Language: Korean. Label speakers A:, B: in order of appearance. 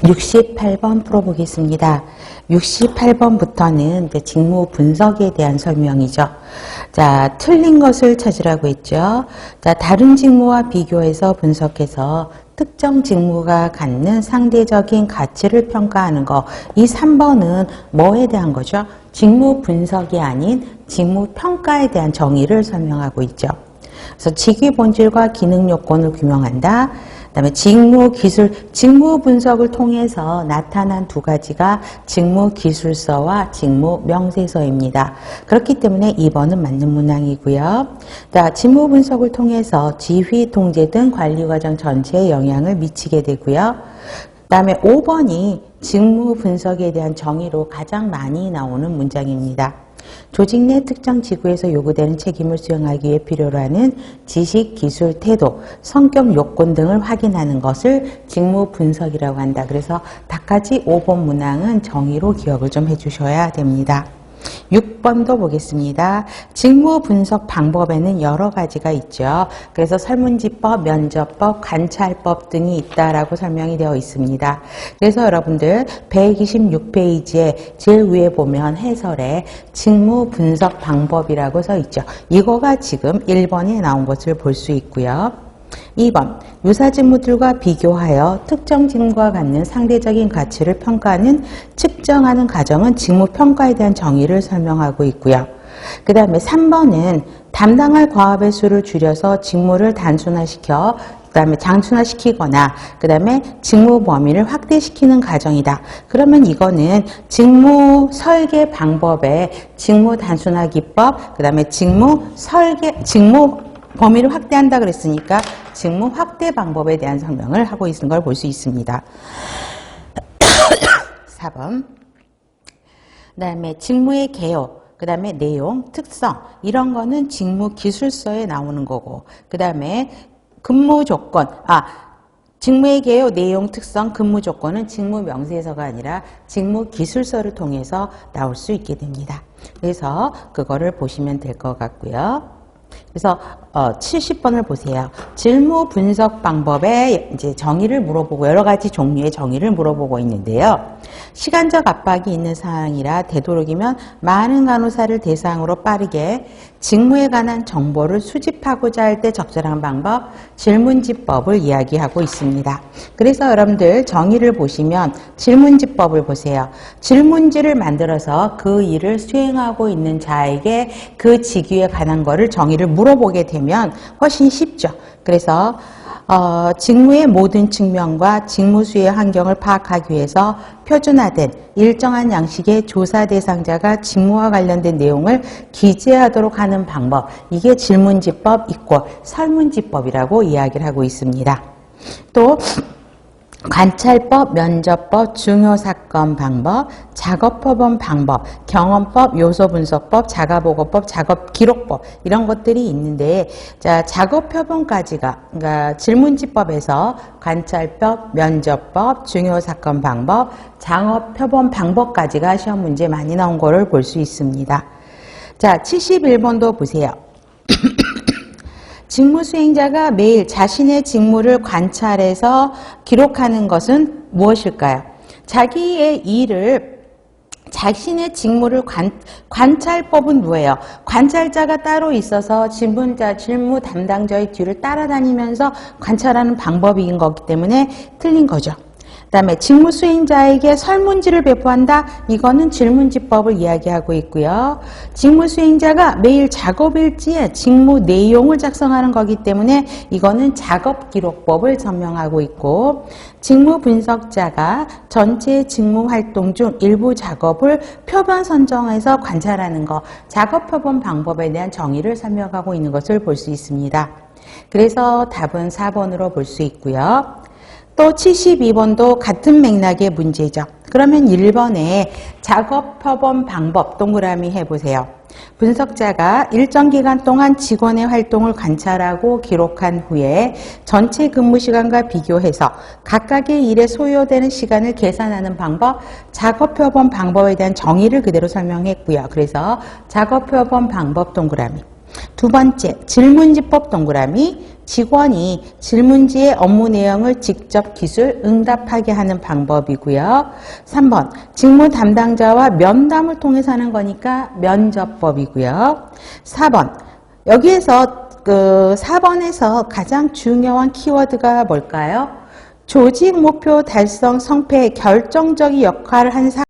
A: 68번 풀어보겠습니다. 68번부터는 이제 직무 분석에 대한 설명이죠. 자, 틀린 것을 찾으라고 했죠. 자, 다른 직무와 비교해서 분석해서 특정 직무가 갖는 상대적인 가치를 평가하는 거. 이 3번은 뭐에 대한 거죠? 직무 분석이 아닌 직무 평가에 대한 정의를 설명하고 있죠. 그래서 직위 본질과 기능 요건을 규명한다. 그다음에 직무 기술, 직무 분석을 통해서 나타난 두 가지가 직무 기술서와 직무 명세서입니다. 그렇기 때문에 2번은 맞는 문항이고요. 자, 직무 분석을 통해서 지휘, 통제 등 관리 과정 전체에 영향을 미치게 되고요. 그다음에 5번이 직무 분석에 대한 정의로 가장 많이 나오는 문장입니다. 조직 내 특정 지구에서 요구되는 책임을 수행하기 위해 필요로 하는 지식, 기술, 태도, 성격, 요건 등을 확인하는 것을 직무 분석이라고 한다. 그래서 다까지 5번 문항은 정의로 기억을 좀 해주셔야 됩니다. 6번도 보겠습니다. 직무 분석 방법에는 여러 가지가 있죠. 그래서 설문지법, 면접법, 관찰법 등이 있다라고 설명이 되어 있습니다. 그래서 여러분들 126페이지에 제일 위에 보면 해설에 직무 분석 방법이라고 써 있죠. 이거가 지금 1번에 나온 것을 볼 수 있고요. 2번, 유사 직무들과 비교하여 특정 직무가 갖는 상대적인 가치를 평가하는 측정하는 과정은 직무평가에 대한 정의를 설명하고 있고요. 그 다음에 3번은 담당할 과업의 수를 줄여서 직무를 단순화시켜 그 다음에 장순화시키거나 그 다음에 직무 범위를 확대시키는 과정이다. 그러면 이거는 직무 설계 방법에 직무 단순화 기법, 그 다음에 직무 범위를 확대한다 그랬으니까 직무 확대 방법에 대한 설명을 하고 있는 걸 볼 수 있습니다. 4번. 그 다음에 직무의 개요, 그 다음에 내용, 특성 이런 거는 직무 기술서에 나오는 거고, 그 다음에 근무 조건, 직무의 개요, 내용, 특성, 근무 조건은 직무 명세서가 아니라 직무 기술서를 통해서 나올 수 있게 됩니다. 그래서 그거를 보시면 될 것 같고요. 그래서 70번을 보세요. 직무 분석 방법에 이제 정의를 물어보고 여러 가지 종류의 정의를 물어보고 있는데요. 시간적 압박이 있는 상황이라 되도록이면 많은 간호사를 대상으로 빠르게 직무에 관한 정보를 수집하고자 할 때 적절한 방법, 질문지법을 이야기하고 있습니다. 그래서 여러분들 정의를 보시면 질문지법을 보세요. 질문지를 만들어서 그 일을 수행하고 있는 자에게 그 직위에 관한 거를 정의를 물어보게 되면 훨씬 쉽죠. 그래서 직무의 모든 측면과 직무 수의 환경을 파악하기 위해서 표준화된 일정한 양식의 조사 대상자가 직무와 관련된 내용을 기재하도록 하는 방법, 이게 질문지법 이꼴 설문지법이라고 이야기를 하고 있습니다. 또 관찰법, 면접법, 중요사건 방법, 작업표본 방법, 경험법, 요소분석법, 자가보고법, 작업기록법 이런 것들이 있는데, 자, 작업표본까지가 그러니까 질문지법에서 관찰법, 면접법, 중요사건 방법, 작업표본 방법까지가 시험 문제 많이 나온 거를 볼 수 있습니다. 자, 71번도 보세요. 직무 수행자가 매일 자신의 직무를 관찰해서 기록하는 것은 무엇일까요? 자기의 일을, 자신의 직무를 관찰법은 뭐예요? 관찰자가 따로 있어서 질무 담당자의 뒤를 따라다니면서 관찰하는 방법인 거기 때문에 틀린 거죠. 그 다음에 직무 수행자에게 설문지를 배포한다. 이거는 질문지법을 이야기하고 있고요. 직무 수행자가 매일 작업일지에 직무 내용을 작성하는 거기 때문에 이거는 작업기록법을 설명하고 있고, 직무 분석자가 전체 직무 활동 중 일부 작업을 표본 선정해서 관찰하는 거, 작업표본 방법에 대한 정의를 설명하고 있는 것을 볼 수 있습니다. 그래서 답은 4번으로 볼 수 있고요. 또 72번도 같은 맥락의 문제죠. 그러면 1번에 작업표본 방법 동그라미 해보세요. 분석자가 일정 기간 동안 직원의 활동을 관찰하고 기록한 후에 전체 근무 시간과 비교해서 각각의 일에 소요되는 시간을 계산하는 방법, 작업표본 방법에 대한 정의를 그대로 설명했고요. 그래서 작업표본 방법 동그라미. 두 번째, 질문지법 동그라미. 직원이 질문지의 업무 내용을 직접 기술 응답하게 하는 방법이고요. 3번, 직무 담당자와 면담을 통해서 하는 거니까 면접법이고요. 4번, 여기에서 4번에서 가장 중요한 키워드가 뭘까요? 조직 목표 달성 성패에 결정적인 역할을 한 사람